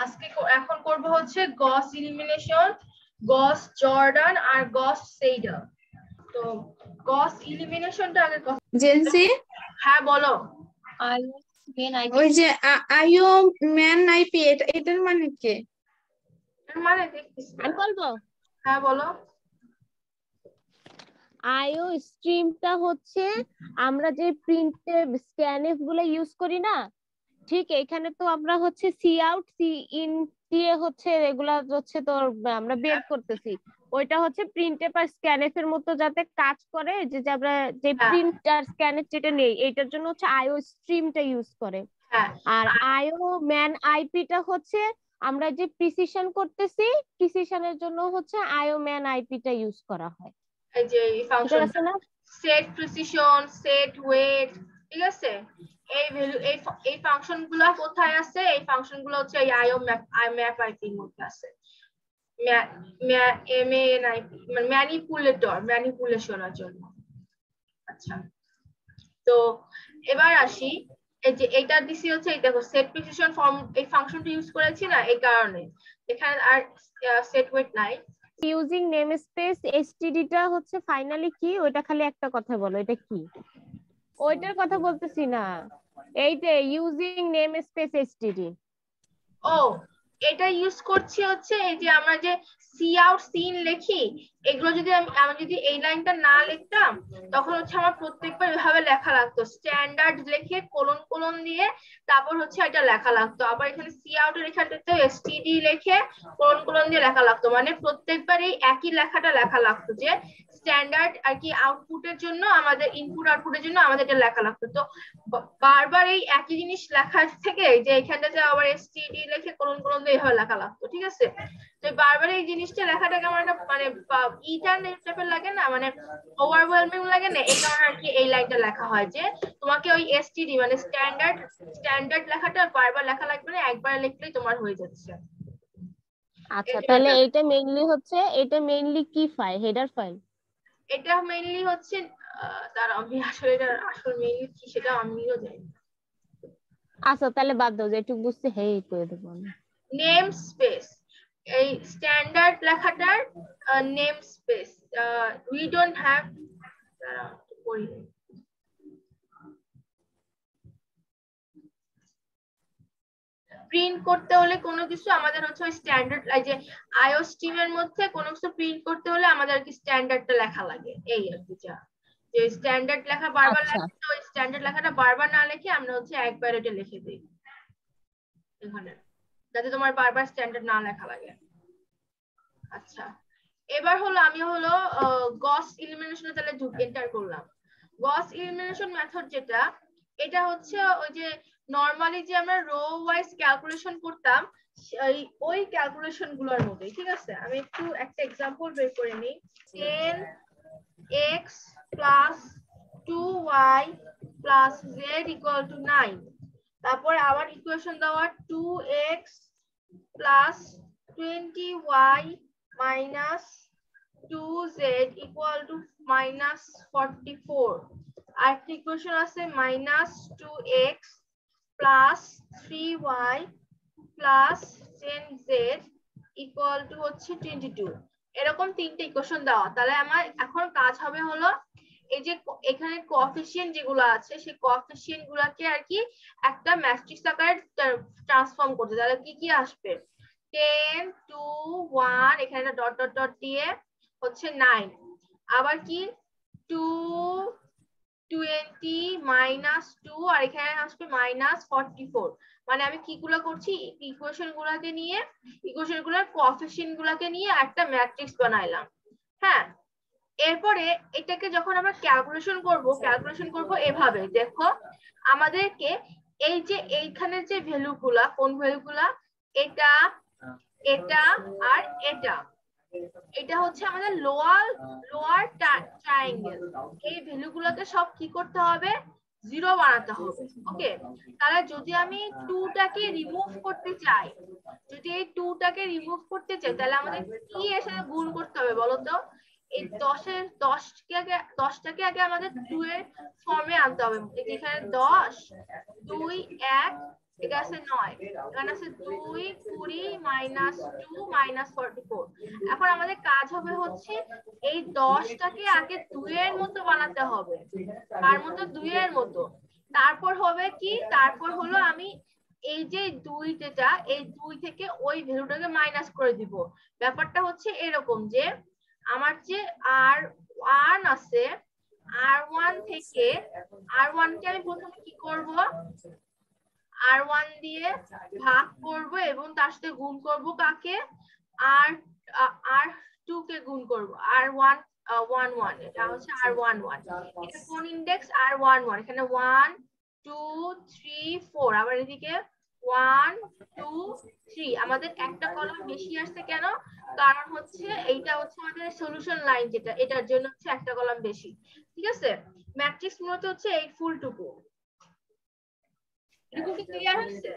আজকে এখন করব হচ্ছে গস ইলিমিনেশন, গস জর্ডান আর গস সেইডার। তো গস ইলিমিনেশনটা আগে জেনসি, হ্যাঁ বলো। ওই যে আইও ম্যান আইপি এটার মানে কি? মানে দেখতেছি আমি বলবো হ্যাঁ বলো। আইও স্ট্রিমটা হচ্ছে আমরা যে প্রিন্টে স্ক্যানএফ গুলো ইউজ করি না, ঠিক এখানে তো আমরা হচ্ছে সি আউট সি ইন দিয়ে হচ্ছে এগুলা হচ্ছে তোর আমরা বের করতেছি। ওইটা হচ্ছে প্রিন্টে বা স্ক্যানএফ এর মতো যাতে কাজ করে, যে যে আমরা যে প্রিন্ট আর স্ক্যানএফ যেটা নেই এইটার জন্য হচ্ছে আইও স্ট্রিমটা ইউজ করে। আর আইও ম্যান আইপিটা হচ্ছে আমরা যে প্রিসিশন করতেছি, প্রিসিশনের জন্য হচ্ছে আইও ম্যান আইপিটা ইউজ করা হয়। এই যে এই ফাংশনটা সেট প্রিসিশন, সেট ওয়েট, ঠিক আছে। এই ভ্যালু এই ফাংশনগুলো কোথায় আছে? এই ফাংশনগুলো হচ্ছে এই আইও ম্যাপ আইপি এর মধ্যে আছে। MANIP মানে ম্যানিপুলেশনের জন্য। আচ্ছা, তো এবার আসি এই যে এটা দিছি হচ্ছে এই দেখো সেট প্রিসিশন ফর্ম, এই ফাংশনটা ইউজ করেছি না এই কারণে এখানে আর সেট ওয়েট নাই। ইউজিং নেমস্পেস এসটিডি টা হচ্ছে ফাইনালি কি, ওইটা খালি একটা কথা বলো, এটা কি? ওইটার কথা বলতেছি না, এইটা ইউজিং নেমস্পেস এসটিডি। ও এটা ইউজ করছি হচ্ছে এই যে আমরা যে সি আউট সিন লিখি, এগুলো যদি আমি যদি এই লাইনটা না লিখতাম তখন হচ্ছে আমার প্রত্যেকবার এভাবে লেখা লাগতো, স্ট্যান্ডার্ড লিখে কোলন কোলন দিয়ে তারপর হচ্ছে এটা লেখা লাগতো। আবার এখানে সি আউট এর লেখাটাতে এসটিডি লিখে কোলন কোলন দিয়ে লেখা লাগতো, মানে প্রত্যেকবার এই একই লেখাটা লেখা লাগতো যে স্ট্যান্ডার্ড আর কি আউটপুটের জন্য আমাদের ইনপুট আউটপুটের জন্য আমাদের এটা লেখা লাগতো। তো বারবার এই একই জিনিস লেখার থেকে যে এখানটা যে আবার এসটিডি লিখে কোলন কোলন দিয়ে এভাবে লেখা লাগতো, ঠিক আছে। তো বারবার এই জিনিসটা লেখাটাকে আমার একটা মানে ইটার টাইপের লাগে না, মানে ওভারওয়েলমিং লাগে না, এই কারণে আর কি এই লাইনটা লেখা হয় যে তোমাকে ওই এসটিডি মানে স্ট্যান্ডার্ড লেখাটা বারবার লেখা লাগবে না, একবার লিখলেই তোমার হয়ে যাচ্ছে। আচ্ছা, তাহলে এটা মেইনলি কি ফাইল? Header file? এটা মেইনলি হচ্ছে দাঁড়াও আমি আসলে এটা আসল মেইনলি কি সেটা আমিও জানি না। আচ্ছা তাহলে বাদ দাও, যেটুকু বুঝছি হেই করে দেবো আমি। নেম স্পেস, এই স্ট্যান্ডার্ড লেখাটার name space we don't have print করতে হলে কোনো কিছু আমাদের হচ্ছে ওই স্ট্যান্ডার্ড যে আইও স্ট্রিমের মধ্যে কোনো কিছু প্রিন্ট করতে হলে আমাদের আর কি স্ট্যান্ডার্ডটা লেখা লাগে, এই আর কি যা যে স্ট্যান্ডার্ড লেখা বারবার লিখতে ওই স্ট্যান্ডার্ড লেখাটা বারবার না লিখে আমরা হচ্ছে একবার এটা লিখে দিই এখানে, যাতে তোমার বারবার স্ট্যান্ডার্ড না লেখা লাগে। আচ্ছা, এবার হলো আমি হলো গস ইলিমিনেশনে তাহলে এন্টার করলাম। গস ইলিমিনেশন মেথড যেটা, এটা হচ্ছে ওই যে নরমালি যে আমরা রো ওয়াইজ ক্যালকুলেশন করতাম ওই ক্যালকুলেশন গুলোর মধ্যে, ঠিক আছে। আমি একটু একটা एग्जांपल বের করে নিই। 10x plus 2y plus z equal to 9, তারপর আবার ইকুয়েশন দেওয়া 2x plus 20y minus 2z equal to minus 44, আর ইকুয়েশন আছে minus 2x plus 3y plus 10z equal to হচ্ছে 22। এরকম তিনটে ইকুয়েশন দেওয়া, তাহলে আমার এখন কাজ হবে হলো এই যে এখানে কোএফিসিয়েন্ট যেগুলো আছে সেই কোএফিসিয়েন্ট গুলাকে আর কি একটা ম্যাট্রিক্স আকারে ট্রান্সফর্ম করতে, তাহলে কি কি আসবে 10 2 1 এখানে ডট ডট ডট দিয়ে হচ্ছে 9, আবার কি 2 20 মাইনাস 2 আর এখানে আসবে মাইনাস 44, মানে আমি কি গুলো করছি ইকুয়েশন গুলাকে নিয়ে ইকুয়েশন গুলোর কোএফিসিয়েন্ট গুলাকে নিয়ে একটা ম্যাট্রিক্স বানাইলাম। হ্যাঁ, এরপরে এটাকে যখন আমরা ক্যালকুলেশন করব এভাবে দেখো আমাদেরকে এই যে এইখানে যে ভ্যালুগুলা কোন ভ্যালুগুলা এটা এটা আর এটা হচ্ছে আমাদের লোয়ার ট্রায়াঙ্গেল, এই ভ্যালুগুলোকে সব কি করতে হবে জিরো বানাতে হবে। ওকে, তাহলে যদি আমি 2টাকে রিমুভ করতে চাই, যদি এই 2টাকে রিমুভ করতে চাই তাহলে আমাদের কি এর সাথে গুণ করতে হবে বলো তো? এই 10টাকে আগে আমাদের 2 এর ফর্মে আনতে হবে, এখানে 10 2 1 এখানে আছে 9, এখানে আছে 2 20 মাইনাস 2 মাইনাস 44। এখন আমাদের কাজ হবে হচ্ছে এই 10টাকে আগে 2 এর মতো বানাতে হবে, তার মতো 2 এর মতো। তারপর হবে কি, তারপর হলো আমি এই যে 2 যেটা, এই 2 থেকে ওই ভ্যালুটাকে মাইনাস করে দিব। ব্যাপারটা হচ্ছে এরকম যে আমার যে R1 আছে, R1 থেকে R1 কে আমি প্রথমে কি করব, R1 দিয়ে ভাগ করব এবং তার সাথে গুণ করব কাকে, R2 কে গুণ করব, R1 11, এটা হচ্ছে R11। এটা কোন ইন্ডেক্স, R11। এখানে 1 2 3 4, আবার এদিকে 1 2 3। আমাদের একটা কলাম বেশি আসছে কেন, কারণ হচ্ছে এইটা হচ্ছে আমাদের সলিউশন লাইন, যেটা এটার জন্য হচ্ছে একটা কলাম বেশি। ঠিক আছে, ম্যাট্রিক্স মূলত হচ্ছে এই ফুলটুকু। এটুকু কি ক্লিয়ার হচ্ছে?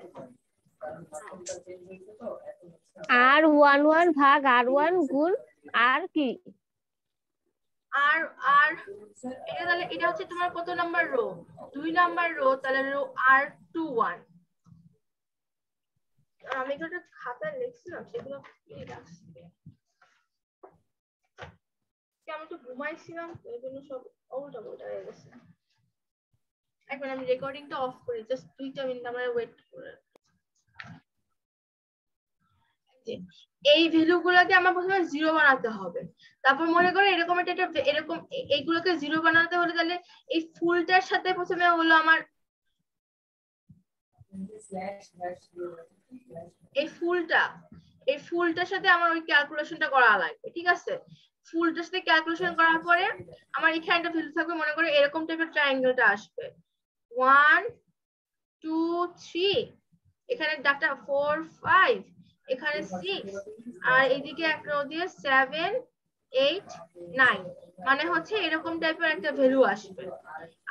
R11 ভাগ R1 গুণ আর কি, আর আর এটা তাহলে এটা হচ্ছে তোমার কত নাম্বার রো, 2 নাম্বার রো, তাহলে রো R21। আমি একটা খাতায় লিখছিলাম, সেগুলো আমি তো ঘুমাইছিলাম, এই জন্য সব উল্টা পাল্টা হয়ে গেছে। এখন আমি রেকর্ডিংটা অফ করি, জাস্ট 2টা মিনিট আমরা ওয়েট করে। এই ভ্যালুগুলোকে আমার প্রথমে 0 বানাতে হবে। তারপর মনে করো এরকম একটা এরকম এইগুলোকে 0 বানাতে হলে তাহলে এই ফুলটার সাথে প্রথমে হলো আমার এই ফুলটার সাথে আমার ওই ক্যালকুলেশনটা করা লাগবে। ঠিক আছে, ফুলটার সাথে ক্যালকুলেশন করার পরে আমার এখানে একটা ভ্যালু থাকবে, মনে করো এরকম টাইপের ট্রায়াঙ্গেলটা আসবে 1 2 3, এখানে ডাটা 4 5, এখানে 6, আর এদিকে এক রো দিয়ে 7 8 9, মানে হচ্ছে এরকম টাইপের একটা ভ্যালু আসবে।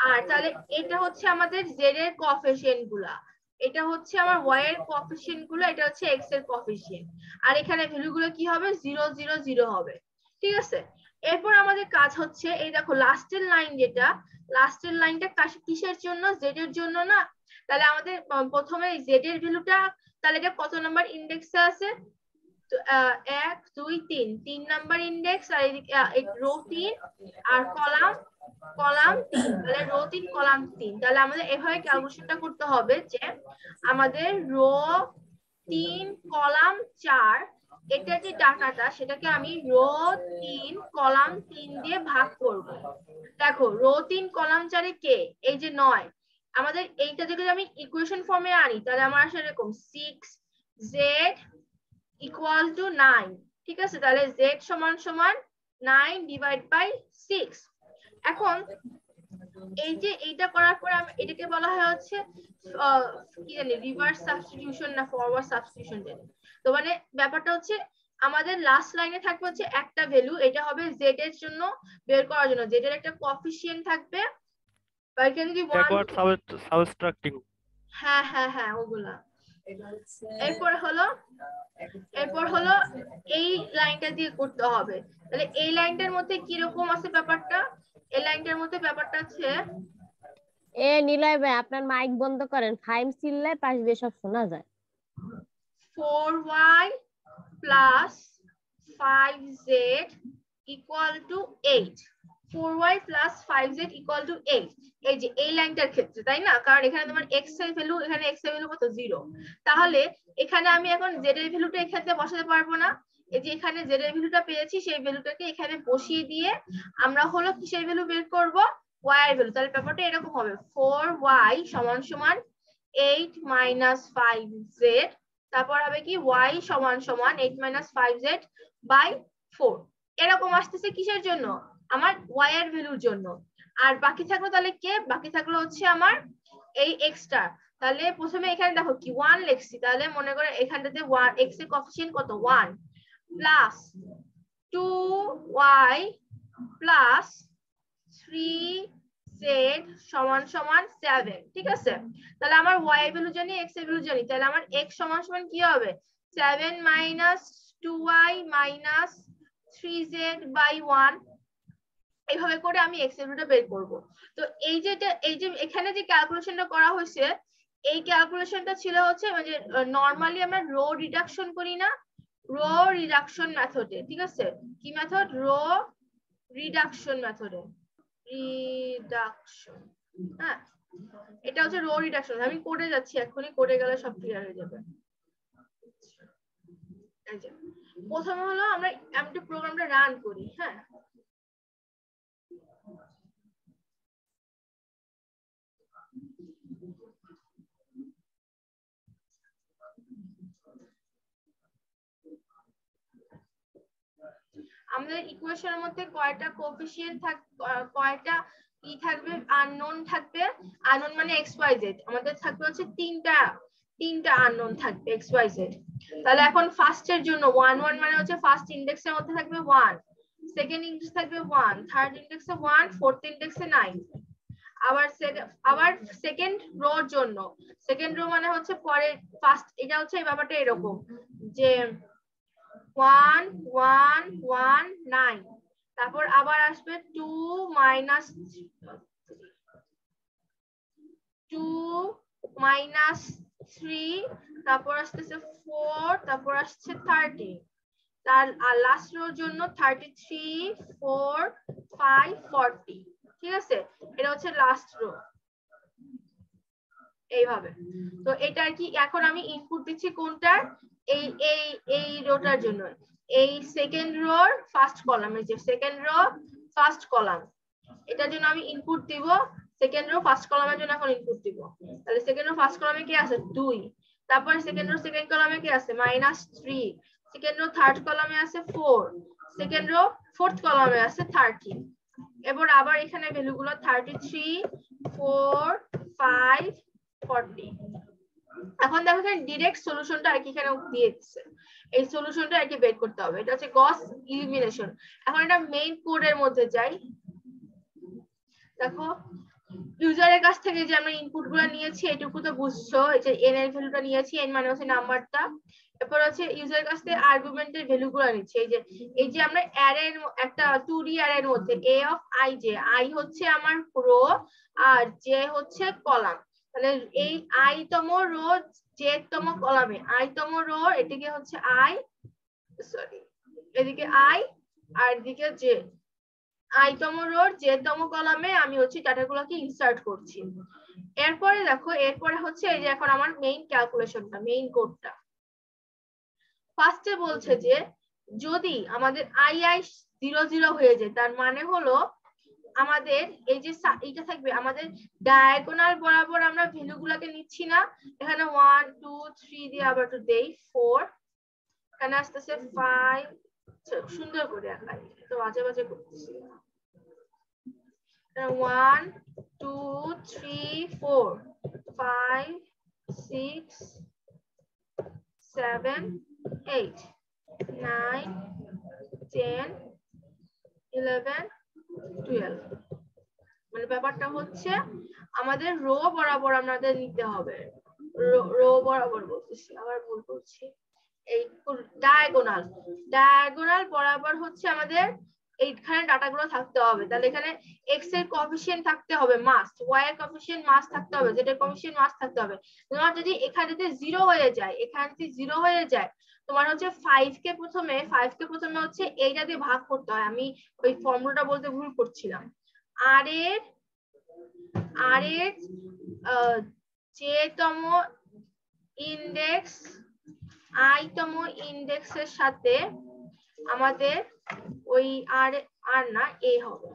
আর তাহলে এটা হচ্ছে আমাদের z এর কোএফিসিয়েন্ট গুলা, এটা হচ্ছে আমার y এর কোএফিসিয়েন্ট গুলো, এটা হচ্ছে x এর কোএফিসিয়েন্ট। আর এখানে ভ্যালু গুলো কি হবে, 0 0 0 হবে। ঠিক আছে, এরপর আমাদের কাজ হচ্ছে এই দেখো লাস্টের লাইন, যেটা লাস্টের লাইনটা কিসের জন্য, z এর জন্য না। তাহলে আমাদের প্রথমে z এর ভ্যালুটা, তাহলে এটা কত নাম্বার ইন্ডেক্সে আছে, 1 2 3, 3 নাম্বার ইন্ডেক্স, আর এদিকে রো 3 আর কলাম 3, তাহলে রো 3 কলাম 3। তাহলে আমাদের এভাবে ক্যালকুলেশনটা করতে হবে যে আমাদের রো 3 কলাম 4, এটা যে ডাটাটা সেটাকে আমি রো 3 কলাম 3 দিয়ে ভাগ করব। দেখো রো 3 কলাম 4 এ কে, এই যে 9, আমাদের এইটা যদি আমি ইকুয়েশন ফর্মে আনি তাহলে আমার আসলে এরকম 6z ইকুয়াল টু 9। ঠিক আছে, তাহলে z সমান সমান 9 ডিভাইড বাই 6। এখন এই যে এইটা করার পরে আমি এটাকে বলা হয় হচ্ছে কি জানি রিভার্স সাবস্টিটিউশন না ফরওয়ার্ড সাবস্টিটিউশন জানি। তো মানে ব্যাপারটা হচ্ছে আমাদের লাস্ট লাইনে থাকবে হচ্ছে একটা ভ্যালু, এটা হবে z এর জন্য বের করার জন্য, z এর একটা কোএফিসিয়েন্ট থাকবে, বা এখানে যদি 1 সাবট্রাক্টিং, হ্যাঁ হ্যাঁ হ্যাঁ ওগুলা। এরপর হলো এই লাইনটা দিয়ে করতে হবে। তাহলে এই লাইনটার মধ্যে কি রকম আছে ব্যাপারটা, এই লাইনটার মধ্যে ব্যাপারটা আছে, নিলয় ভাই আপনার মাইক বন্ধ করেন, 5 চিল্লায় পাশ দিয়ে সব শোনা যায়। 4y plus 5z equal to 8, 4y plus 5z equal to 8। এই যে এই লাইনটার ক্ষেত্রে, তাই না, কারণ এখানে তোমার x এর ভ্যালু, এখানে x এর ভ্যালু কত 0, তাহলে এখানে আমি এখন z এর ভ্যালুটা এখানে বসাতে পারবো না। এই যে এখানে z এর ভ্যালুটা পেয়েছি, সেই ভ্যালুটাকে এখানে বসিয়ে দিয়ে আমরা হলো কিসের ভ্যালু বের করব, y এর ভ্যালু। তাহলে ব্যাপারটা এরকম হবে 4y সমান সমান 8 minus 5z, তারপর হবে কি y সমান সমান 8 minus 5z by 4। এরকম আসতেছে কিসের জন্য, আমার y এর ভ্যালুর জন্য। আর বাকি থাকলো তাহলে কে, বাকি থাকলো হচ্ছে আমার এই x টা। তাহলে প্রথমে এখানে দেখো কি 1 লিখছি, তাহলে মনে করে এখানটাতে 1 x এর কোএফিসিয়েন্ট কত 1 প্লাস 2y প্লাস 3z সমান সমান 7। ঠিক আছে, তাহলে আমার y এর ভ্যালু জানি, x এর ভ্যালু জানি, তাহলে আমার x সমান সমান কি হবে 7 minus 2y minus 3z by 1। এইভাবে করে আমি x এর ভ্যালুটা বের করব। তো এই যে এখানে যে ক্যালকুলেশনটা করা হয়েছে, এই ক্যালকুলেশনটা ছিল হচ্ছে মানে নরমালি আমরা রো রিডাকশন করি না, রো রিডাকশন মেথডে, ঠিক আছে? কি মেথড? রো রিডাকশন মেথডে, রিডাকশন। হ্যাঁ, এটা হচ্ছে রো রিডাকশন। আমি করে যাচ্ছি, এখনই করে গেলে সব ক্লিয়ার হয়ে যাবে। প্রথমে হলো আমরা একটা প্রোগ্রামটা রান করি। হ্যাঁ, আমাদের ইকুয়েশনের মধ্যে কয়টা কোএফিশিয়েন্ট কয়টা ই থাকবে? আননোন থাকবে। আননোন মানে এক্স ওয়াই জেড। আমাদের থাকবে হচ্ছে তিনটা আননোন থাকবে এক্স ওয়াই জেড। তাহলে এখন ফার্স্টের জন্য 1 1 মানে হচ্ছে ফার্স্ট ইন্ডেক্সের মধ্যে থাকবে 1, সেকেন্ড ইন্ডেক্স থাকবে 1, থার্ড ইন্ডেক্সে 1, ফোর্থ ইন্ডেক্সে 9। আবার সেকেন্ড রোর জন্য, সেকেন্ড রো মানে হচ্ছে পরে ফার্স্ট, এটা হচ্ছে এই ব্যাপারটা এরকম যে 1 1 1 9, তারপর আবার আসবে 2 -3, তারপর আসতেছে 4, তারপর আসছে 30, তার আর লাস্ট রোর জন্য 33 4 5 40। ঠিক আছে, এটা হচ্ছে লাস্ট রো। এইভাবে তো এটা কি এখন আমি ইনপুট দিচ্ছি কোনটার? এই এই এই রোটার জন্য, এই সেকেন্ড রোর ফার্স্ট কলাম, এই যে সেকেন্ড রো ফার্স্ট কলাম, এটার জন্য আমি ইনপুট দিব। সেকেন্ড রো ফার্স্ট কলামের জন্য এখন ইনপুট দিব। তাহলে সেকেন্ড রো ফার্স্ট কলামে কি আছে? 2। তারপর সেকেন্ড রো সেকেন্ড কলামে কি আছে? -3। সেকেন্ড রো থার্ড কলামে আছে 4। সেকেন্ড রো ফোর্থ কলামে আছে 30। এবার আবার এখানে ভ্যালুগুলো 33 4 5 40। এখন দেখো এখানে ডাইরেক্ট সলিউশনটা আর কি এখানে দিয়ে দিচ্ছে। এই সলিউশনটা আর কি বের করতে হবে। এটা হচ্ছে গস ইলিমিনেশন। এখন এটা মেইন কোডের মধ্যে যাই। দেখো ইউজারের কাছ থেকে যে আমরা ইনপুটগুলো নিয়েছি এটুকু তো বুঝছো, এই যে n এর ভ্যালুটা নিয়েছি, n মানে হচ্ছে নাম্বারটা। এরপর হচ্ছে ইউজারের কাছ থেকে আর্গুমেন্টের ভ্যালুগুলো নিচ্ছি। এই যে আমরা অ্যারের একটা 2D অ্যারের মধ্যে a of i j, i হচ্ছে আমার রো আর j হচ্ছে কলাম। তাহলে এই i তম রো j তম কলামে, i তম রো এদিকে হচ্ছে i, সরি এদিকে i আর এদিকে j, i তম রোর j তম কলামে আমি হচ্ছে ডাটাগুলোকে ইনসার্ট করছি। এরপরে দেখো এরপরে হচ্ছে এই যে এখন আমার মেইন ক্যালকুলেশনটা, মেইন কোডটা। ফার্স্টে বলছে যে যদি আমাদের i 0 0 হয়ে যায়, তার মানে হলো আমাদের এই যে এটা থাকবে, আমাদের ডায়াগোনাল বরাবর আমরা ভ্যালুগুলোকে নিচ্ছি না। এখানে 1 2 3 দিয়ে আবার তো দেই 4, এখানে আসতেছে 5। সুন্দর করে আঁকাই, তো বাজে বাজে করতেছি। 1 2 3 4 5 6 7 8 9 10 11 12। মানে ব্যাপারটা হচ্ছে আমাদের রো বরাবর আমাদের নিতে হবে। রো বরাবর বলতেছি, আবার ভুল করছি, এই ডায়াগোনাল বরাবর হচ্ছে আমাদের এইখানে ডাটাগুলো থাকতে হবে। তাহলে এখানে x এর কোএফিশিয়েন্ট থাকতে হবে মাস্ট, y এর কোএফিশিয়েন্ট মাস্ট থাকতে হবে, z এর কোএফিশিয়েন্ট মাস্ট থাকতে হবে। তোমার যদি এখানে যদি 0 হয়ে যায়, এখানে যদি 0 হয়ে যায়, তোমার হচ্ছে 5 কে প্রথমে হচ্ছে এইটা দিয়ে ভাগ করতে হয়। আমি ওই ফর্মুলাটা বলতে ভুল করছিলাম। আর এর j তম ইনডেক্স i তম ইনডেক্সের সাথে আমাদের ওই আর না a হবে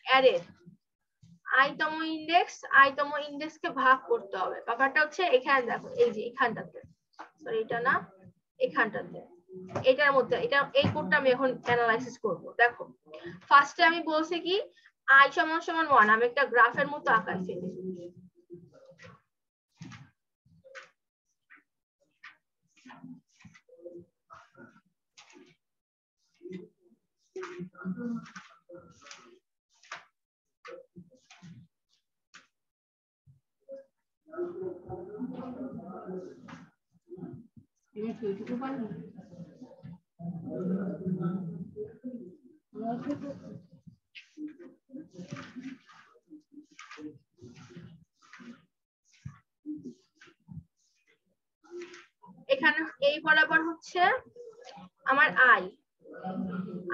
অ্যারের i তম ইনডেক্সকে ভাগ করতে হবে। ব্যাপারটা হচ্ছে এখানে দেখো, এই যে এখানটাতে, সরি এটা না, এখানটাতে, এটার মধ্যে এই কোডটা আমি এখন অ্যানালাইসিস করব। দেখো ফার্স্টে আমি বলছি কি i সমান সমান 1, আমি একটা গ্রাফের মতো আঁকাই ফেলি। এখানে এই বরাবর হচ্ছে আমার আই,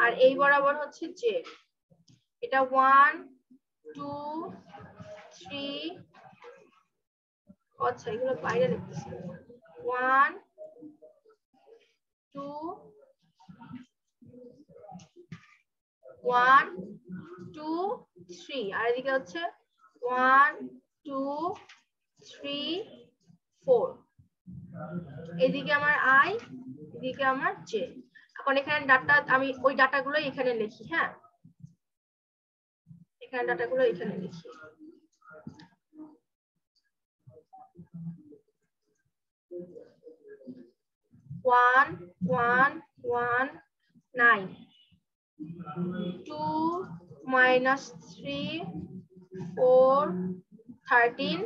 আর এই বরাবর হচ্ছে জে। এটা 1 2 3, আচ্ছা এগুলো বাইরে লিখতেছি। 1 2 1 2 3, আর এদিকে হচ্ছে 1 2 3 4। এদিকে আমার আই, এদিকে আমার জে। এখন এখানে ডাটা, আমি ওই ডাটাগুলো এখানে লিখি। হ্যাঁ, এখানে ডাটাগুলো এখানে লিখি। One, 9. 2 minus 3, 4, 13,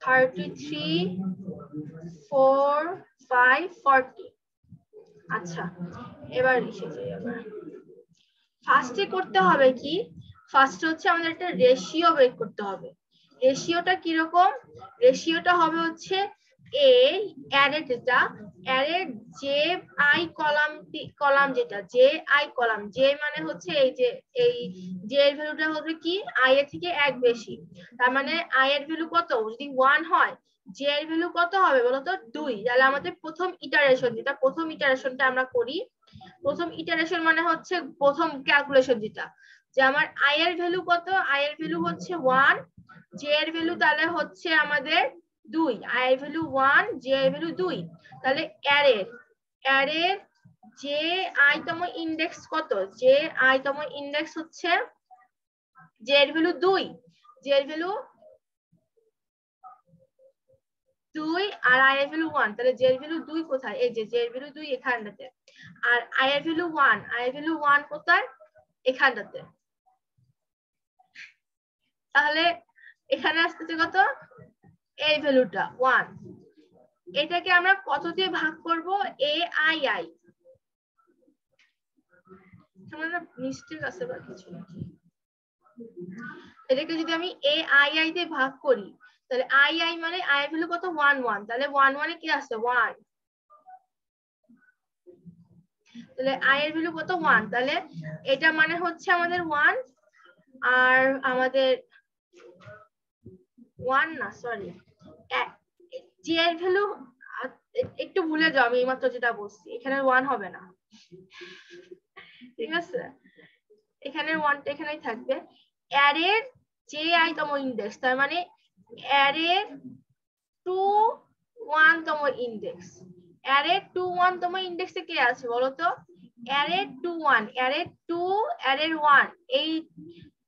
33, 4, 5, 40। আচ্ছা, এবার লিখে যাই। আবার ফার্স্টে করতে হবে কি, ফার্স্টে হচ্ছে আমাদের একটা রেশিও বের করতে হবে। রেশিওটা কিরকম? রেশিওটা হবে হচ্ছে অ্যারে যেটা, অ্যারে জে আই কলাম যেটা জে আই কলাম, জে মানে হচ্ছে এই জে এর ভ্যালুটা হবে কি আই এর থেকে এক বেশি। তার মানে আই এর ভ্যালু কত? যদি 1 হয়, জে এর ভ্যালু কত হবে বলতো? 2। তাহলে আমাদের প্রথম ইটারেশন, যেটা প্রথম ইটারেশনটা আমরা করি, প্রথম ইটারেশন মানে হচ্ছে প্রথম ক্যালকুলেশন যেটা, যে আমার আই এর ভ্যালু কত? আই এর ভ্যালু হচ্ছে 1, জে এর ভ্যালু তাহলে হচ্ছে আমাদের 2। আই এর ভ্যালু 1, জে এর ভ্যালু 2। তাহলে অ্যারের জে আই তম ইনডেক্স কত? জে আই তম ইনডেক্স হচ্ছে জে এর ভ্যালু 2, জে এর ভ্যালু 2 আর আই এর ভ্যালু 1। তাহলে জে এর ভ্যালু 2 কোথায়? এই যে জে এর ভ্যালু 2 এখানটাতে। আর আই এর ভ্যালু 1, আই এর ভ্যালু 1 কোথায়? এখানটাতে। তাহলে এখানে আসতেছে কত? এই ভ্যালুটা 1। এটাকে আমরা কত দিয়ে ভাগ করব? A I I. তোমরা মিস্টেক আছে বা কিছু নাকি? এটাকে যদি আমি এ আই আই দিয়ে ভাগ করি, তাহলে আই আই মানে আই এর ভ্যালু কত? 1 1। তাহলে 1 1 এ কি আছে? 1। তাহলে আই এর ভ্যালু কত? 1। তাহলে এটা মানে হচ্ছে আমাদের 1, আর আমাদের 1 না, সরি, জে এর ভ্যালু একটু ভুলে যাও, আমি এইমাত্র যেটা বলছি, এখানে 1 হবে না, ঠিক আছে? এখানে 1টা এখানেই থাকবে। অ্যারের জে আই তম ইনডেক্স, তার মানে অ্যারের 2 1 তম ইনডেক্স। অ্যারের 2 1 তম ইনডেক্সে কে আছে বলো তো? অ্যারের 2 1, অ্যারের 2, অ্যারের 1, এই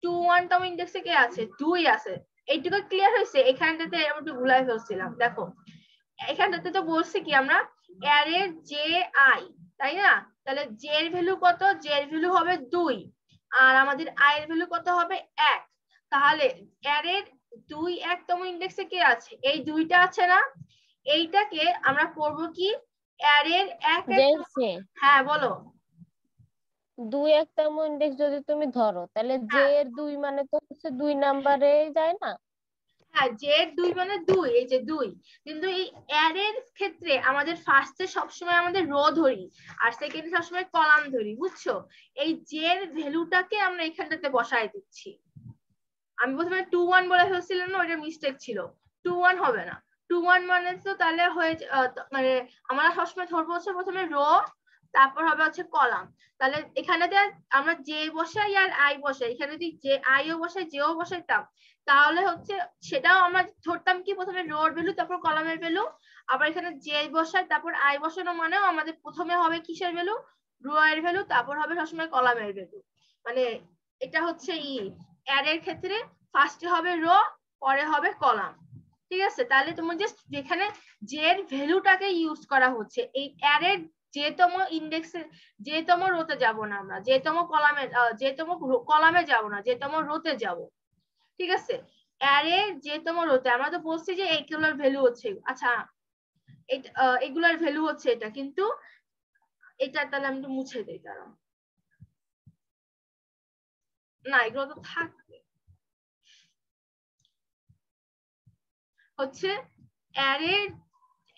2 1 তম ইনডেক্সে কে আছে? 2 আছে। এইটুকু ক্লিয়ার হয়েছে? এখানটাতে আমি একটু ভুলাই ফেলছিলাম। দেখো এখানটাতে তো বলছি কি আমরা অ্যারের জে আই, তাই না? তাহলে জে এর ভ্যালু কত? জে এর ভ্যালু হবে 2, আর আমাদের আই এর ভ্যালু কত হবে? 1। তাহলে অ্যারের 2 1 তম ইনডেক্সে কে আছে? এই 2টা আছে না? এইটাকে আমরা করব কি অ্যারের 1 হ্যাঁ বলো। 2 1 তম ইনডেক্স যদি তুমি ধরো, তাহলে জে হ্যাঁ এর 2 মানে তো হচ্ছে 2 নাম্বারে যায় না? হ্যাঁ, জে এর 2 মানে 2, এই যে 2। কিন্তু এই অ্যারের ক্ষেত্রে আমাদের ফার্স্টে সবসময় আমাদের রো ধরি, আর সেকেন্ডে সবসময় কলাম ধরি, বুঝছো? এই জে এর ভ্যালুটাকে আমরা এখানটাতে বসায় দিচ্ছি। আমি প্রথমে 2 1 বলে ফেলছিলাম না, ওটা মিস্টেক ছিল। 2 1 হবে না। 2 1 মানে তো তাহলে হয়ে মানে আমরা সবসময় ধরবো হচ্ছে প্রথমে রো, তারপর হবে হচ্ছে কলাম। তাহলে এখানেতে আমরা জে বসাই আর আই বসাই, এখানে যদি জে আই ও বসাই জেও বসাইতাম, তাহলে হচ্ছে সেটাও আমরা ধরতাম কি প্রথমে রোর ভ্যালু তারপর কলামের ভ্যালু। আবার এখানে জে বসাই তারপর আই বসানো মানেও আমাদের প্রথমে হবে কিসের ভ্যালু? রো এর ভ্যালু, তারপর হবে সবসময় কলামের ভ্যালু। মানে এটা হচ্ছে অ্যারের ক্ষেত্রে ফার্স্টে হবে রো, পরে হবে কলাম, ঠিক আছে? তাহলে তোমার জাস্ট যেখানে জে এর ভ্যালুটাকে ইউজ করা হচ্ছে, এই অ্যারের যেতম ইনডেক্সে যেতম রোতে যাব না আমরা, যেতম কলামে যাব না, যেতম রোতে যাব, ঠিক আছে? অ্যারের যেতম রোতে আমরা তো বলছি যে এইগুলোর ভ্যালু হচ্ছে, আচ্ছা এগুলার ভ্যালু হচ্ছে এটা, কিন্তু এটা তাহলে আমি একটু মুছে দিই, কারণ না এগুলো তো থাকবে। হচ্ছে অ্যারের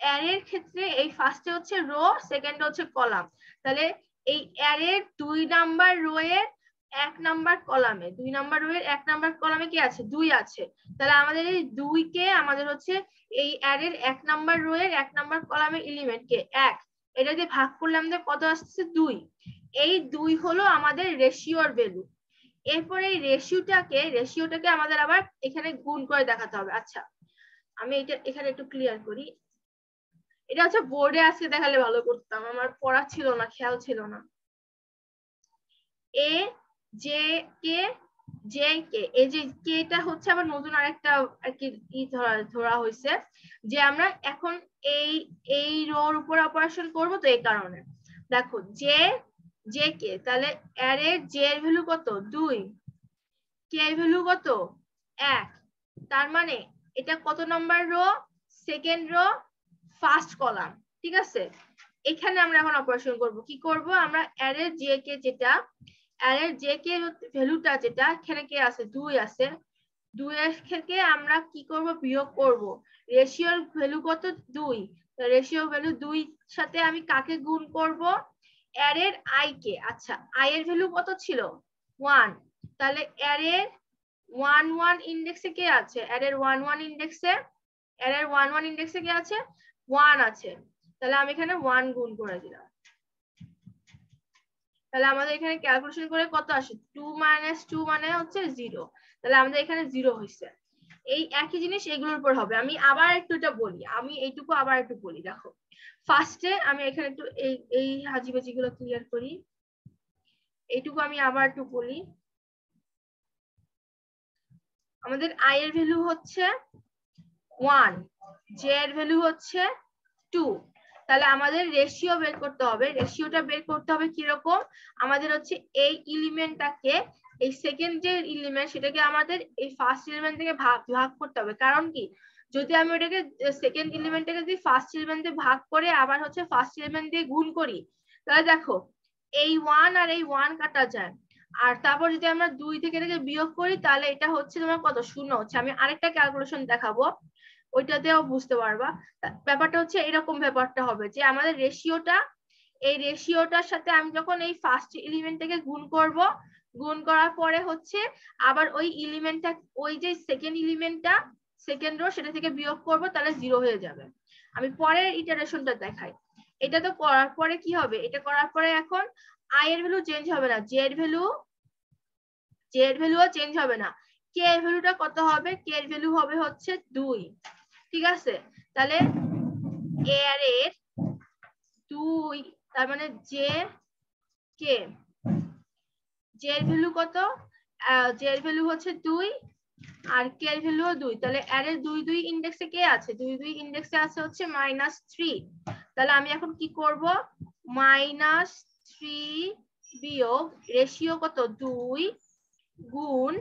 অ্যারের ক্ষেত্রে এই ফার্স্টে হচ্ছে রো, সেকেন্ডে হচ্ছে কলাম। তাহলে এই অ্যারের 2 নাম্বার রো এর 1 নাম্বার কলামে, 2 নাম্বার রো এর 1 নাম্বার কলামে কি আছে? 2 আছে। তাহলে আমাদের এই 2 কে আমাদের হচ্ছে এই অ্যারের 1 নাম্বার রো এর 1 নাম্বার কলামের এলিমেন্ট কে 1, এটা দিয়ে ভাগ করলে আমাদের কত আসছে? 2। এই 2 হলো আমাদের রেশিওর ভ্যালু। এরপরে এই রেশিওটাকে আমাদের আবার এখানে গুণ করে দেখাতে হবে। আচ্ছা, আমি এটা এখানে একটু ক্লিয়ার করি। এটা হচ্ছে বোর্ডে আজকে দেখালে ভালো করতাম, আমার পড়া ছিল না, খেয়াল ছিল না। A J K J K, এই যে কেটা হচ্ছে আবার নতুন আরেকটা আর কি ধরা হয়েছে, যে আমরা এখন এই রোর উপর অপারেশন করব, তো এই কারণে দেখো জে কে, তাহলে অ্যারে জে এর ভ্যালু কত? 2, কে এর ভ্যালু কত? 1। তার মানে এটা কত number rho? Second rho, first column. ঠিক আছে, এখানে আমরা এখন অপারেশন করব। কি করব? আমরা অ্যারে জে কে, যেটা অ্যারে জে কে ভ্যালুটা যেটা এখানে কে আছে? 2 আছে। 2 এর থেকে আমরা কি করব? বিয়োগ করব। রেশিওর ভ্যালু কত? 2। তো রেশিও ভ্যালু 2 সাথে আমি কাকে গুণ করব? অ্যারের আই কে। আচ্ছা, আই এর ভ্যালু কত ছিল? 1। তাহলে অ্যারের 1 1 ইনডেক্সে কে আছে? অ্যারের 1 1 ইনডেক্সে কে আছে? 1 আছে। তাহলে আমি এখানে 1 গুণ করে দিলাম। তাহলে আমাদের এখানে ক্যালকুলেশন করে কত আসে? 2 - 2 মানে হচ্ছে 0। তাহলে আমাদের এখানে 0 হয়েছে। এই একই জিনিস এগুলোর উপর হবে। আমি আবার একটু এটা বলি, আমি এইটুকু আবার একটু বলি। দেখো, ফার্স্টে আমি এখানে একটু এই হাজিবাজি গুলো ক্লিয়ার করি। এইটুকু আমি আবার একটু বলি। আমাদের আই এর ভ্যালু হচ্ছে 1, জে এর ভ্যালু হচ্ছে 2। তাহলে আমাদের রেশিও বের করতে হবে। রেশিওটা বের করতে হবে কিরকম? আমাদের হচ্ছে এই এলিমেন্টটাকে, এই সেকেন্ড যে এলিমেন্ট সেটাকে আমাদের এই ফার্স্ট এলিমেন্ট থেকে ভাগ করতে হবে। কারণ কি, যদি আমি ওটাকে সেকেন্ড এলিমেন্টটাকে যদি ফার্স্ট এলিমেন্ট দিয়ে ভাগ করে আবার হচ্ছে ফার্স্ট এলিমেন্ট দিয়ে গুণ করি, তাহলে দেখো এই 1 আর এই 1 কাটা যায়। আর তারপর যদি আমরা 2 থেকে এটাকে বিয়োগ করি, তাহলে এটা হচ্ছে তোমার কত? 0 হচ্ছে। আমি আরেকটা ক্যালকুলেশন দেখাবো, ওইটাতেও বুঝতে পারবা। ব্যাপারটা হচ্ছে এরকম, ব্যাপারটা হবে যে আমাদের রেশিওটা, এই রেশিওটার সাথে আমি যখন এই ফার্স্ট এলিমেন্টটাকে গুণ করব, গুণ করার পরে হচ্ছে আবার ওই এলিমেন্টটা, ওই যে সেকেন্ড এলিমেন্টটা সেকেন্ড রো, সেটা থেকে বিয়োগ করব, তাহলে 0 হয়ে যাবে। আমি পরের ইটারেশনটা দেখাই। এটা তো করার পরে কি হবে? এটা করার পরে এখন আই এর ভ্যালু চেঞ্জ হবে না, জে এর ভ্যালুও চেঞ্জ হবে না। কে এর ভ্যালুটা কত হবে? কে এর ভ্যালু হবে হচ্ছে 2। ঠিক আছে, তাহলে এর 2, তার মানে জে কে, জে এর ভ্যালু কত? জে এর ভ্যালু হচ্ছে 2 আর কে এর ভ্যালু 2। তাহলে এর 2 2 ইনডেক্সে কে আছে? 2 2 ইনডেক্সে আছে হচ্ছে -3। তাহলে আমি এখন কি করব? -3 বিয়োগ রেশিও কত? 2 গুণ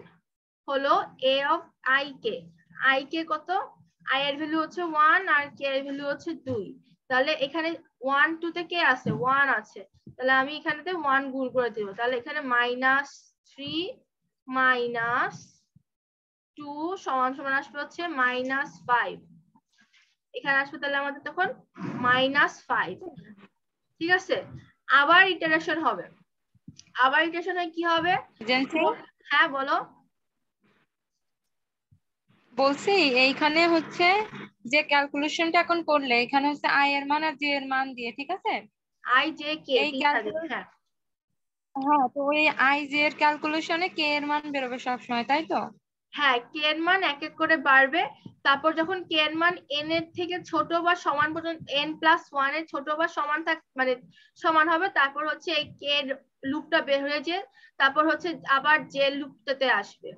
হলো এ of I K. I K কত? আই এর ভ্যালু হচ্ছে 1 আর কে এর ভ্যালু হচ্ছে 2। তাহলে এখানে 1 2 তে কে আছে? 1 আছে। তাহলে আমি এখানেতে 1 গুণ করে দিব। তাহলে এখানে -3 - 2 সমান সমান আসবে হচ্ছে -5। এখানে আসবে তাহলে আমাদের তখন -5। ঠিক আছে, আবার ইটারেশন হবে। আবার ইটারেশন হয় কি হবে? হ্যাঁ বলো। বলছি এইখানে হচ্ছে যে ক্যালকুলেশনটা এখন করলে, এখানে হচ্ছে আই এর মান আর জে এর মান দিয়ে, ঠিক আছে? আই জে কে, এই হ্যাঁ হ্যাঁ, তো ওই আই জে এর ক্যালকুলেশনে কে এর মান বেরোবে সবসময়, তাই তো? হ্যাঁ, কে এর মান এক এক করে বাড়বে। তারপর যখন কে এর মান এন এর থেকে ছোট বা সমান পর্যন্ত, n+1 এর ছোট বা সমান মানে সমান হবে, তারপর হচ্ছে এই কে এর লুপটা বের হয়ে যায়। তারপর হচ্ছে আবার যে লুপটাতে আসবে,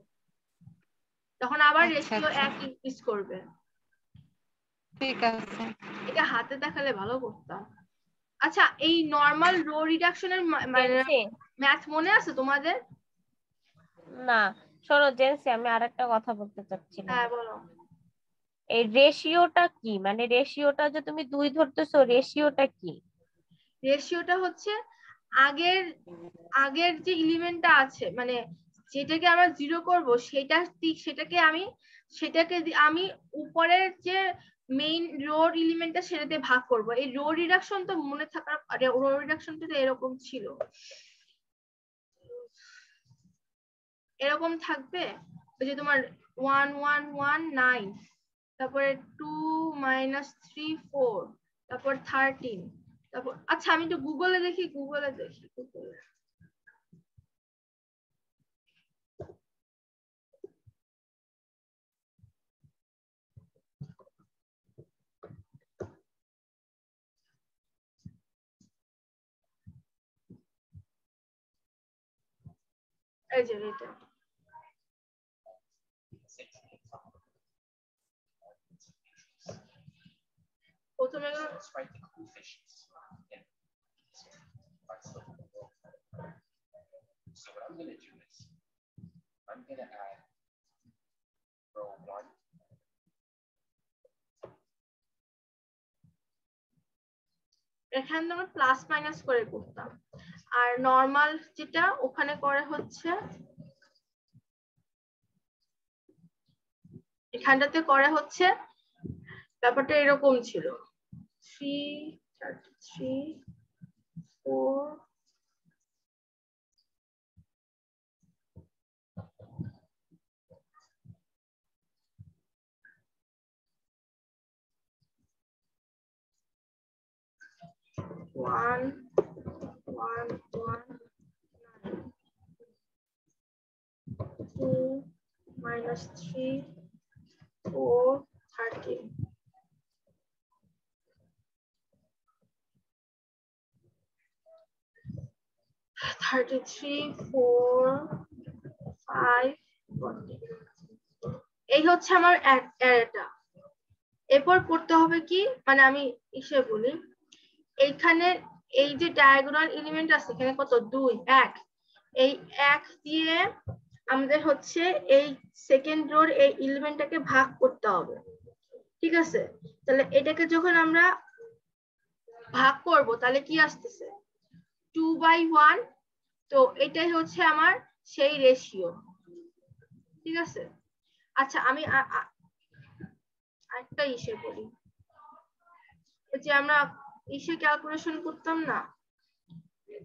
তখন আবার রেশিও এক ইনক্রিজ করবে। ঠিক আছে, এটা হাতে দেখালে ভালো করতাম। আচ্ছা, এই নরমাল রো রিডাকশনের ম্যাথ মনে আছে তোমাদের? না, শোনো জেন্সি, আমি আরেকটা কথা বলতে চাচ্ছিলাম। হ্যাঁ বলো। এই রেশিওটা কি? মানে রেশিওটা যে তুমি 2 ধরতেছো, রেশিওটা কি? রেশিওটা হচ্ছে আগের আগের যে এলিমেন্টটা আছে, মানে যেটাকে আমরা 0 করব, সেটাকে আমি উপরের যে মেইন রোর এলিমেন্টটা সেটাতে ভাগ করব। এই রো রিডাকশন তো মনে থাকার, রো রিডাকশন তো এরকম ছিল, এরকম থাকবে ওই যে তোমার 1 1 1 9, তারপরে 2 -3 4, তারপর 13, তারপর আচ্ছা আমি একটু গুগলে দেখি, গুগলে এই যে এটা প্রথমে So what I'm going to do is I'm going to add row 1. এখানে আমরা প্লাস মাইনাস করে করতাম, আর নরমাল যেটা ওখানে করে হচ্ছে এখানটাতে করে হচ্ছে ব্যাপারটা এরকম ছিল 3 33 4 1 1 1 2 -3 4 13 33 4 5 14 এই হচ্ছে আমার অ্যারেটা। এরপর করতে হবে কি, মানে আমি এসে বলি এইখানে এই যে ডায়াগোনাল এলিমেন্ট আছে এখানে কত 2 1, এই 1 দিয়ে আমাদের হচ্ছে এই সেকেন্ড রোর এই এলিমেন্টটাকে ভাগ করতে হবে, ঠিক আছে? তাহলে এটাকে যখন আমরা ভাগ করব তাহলে কি আসতেছে 2/1, তো এটাই হচ্ছে আমার সেই রেশিও, ঠিক আছে? আচ্ছা আমি আরেকটা ইসে বলি, যে আমরা ইসে ক্যালকুলেশন করতাম না,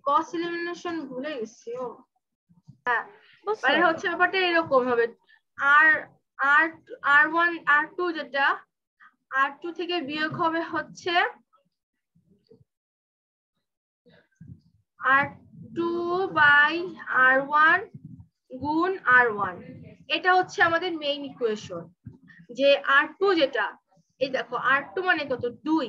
কস এলিমিনেশন ভুলে গেছি। ও হ্যাঁ, মানে হচ্ছে ব্যাপারটা এরকম হবে R1 R2 যেটা R2 থেকে বিয়োগ হবে হচ্ছে R2/R1 গুণ R1, এটা হচ্ছে আমাদের মেইন ইকুয়েশন। যে R2 যেটা, এই দেখো R2 মানে কত 2,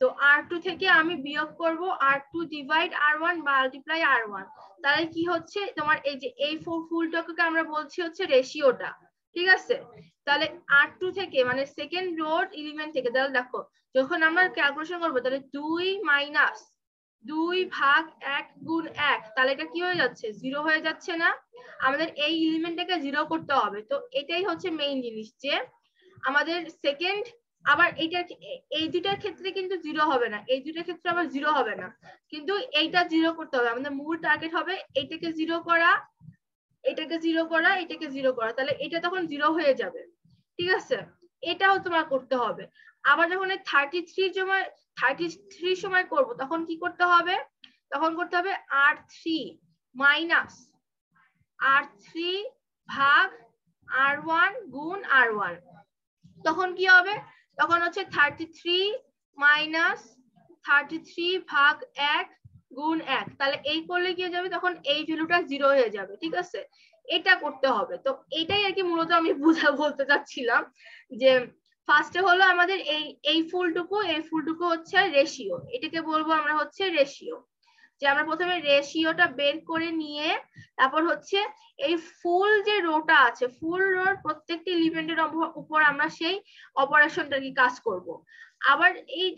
তো R2 থেকে আমি বিয়োগ করব R2 divide R1 multiply R1, তাহলে কি হচ্ছে তোমার এই যে এই ফুলটাকে আমরা বলছি হচ্ছে রেশিওটা, ঠিক আছে? তাহলে R2 থেকে মানে সেকেন্ড রোড এলিমেন্ট থেকে, তাহলে দেখো যখন আমরা ক্যালকুলেশন করব তাহলে 2/1 গুণ 1, তাহলে এটা কি হয়ে যাচ্ছে 0 হয়ে যাচ্ছে না? আমাদের এই এলিমেন্টটাকে 0 করতে হবে। তো এটাই হচ্ছে মেইন জিনিস, যে আমাদের সেকেন্ড, আবার এই দুটার ক্ষেত্রে কিন্তু 0 হবে না, এই দুটার ক্ষেত্রে আবার 0 হবে না, কিন্তু এইটা 0 করতে হবে। আমাদের মূল টার্গেট হবে এইটাকে 0 করা, এটাকে 0 করা, এটাকে 0 করা, তাহলে এটা তখন 0 হয়ে যাবে, ঠিক আছে? এটাও তোমার করতে হবে। আবার যখন 33 সময় করব তখন কি করতে হবে, তখন করতে হবে R3 মাইনাস R3 ভাগ R1 গুণ R1, তখন কি হবে, তখন হচ্ছে 33 মাইনাস 33 ভাগ 1 গুণ 1, তাহলে এই করলে কি হয়ে যাবে, তখন এই ভ্যালুটা 0 হয়ে যাবে, ঠিক আছে? এটা করতে হবে। তো এটাই আর কি মূলত আমি বলতে চাচ্ছিলাম, যে ফার্স্টে হলো আমাদের এই ফুলটুকু হচ্ছে রেশিও, এটাকে বলবো আমরা হচ্ছে রেশিও, যে আমরা প্রথমে রেশিওটা বের করে নিয়ে তারপর হচ্ছে এই ফুল যে রোটা আছে, ফুল রোর প্রত্যেকটি এলিমেন্টের উপর আমরা সেই অপারেশনটা কি কাজ করব। আবার এইটা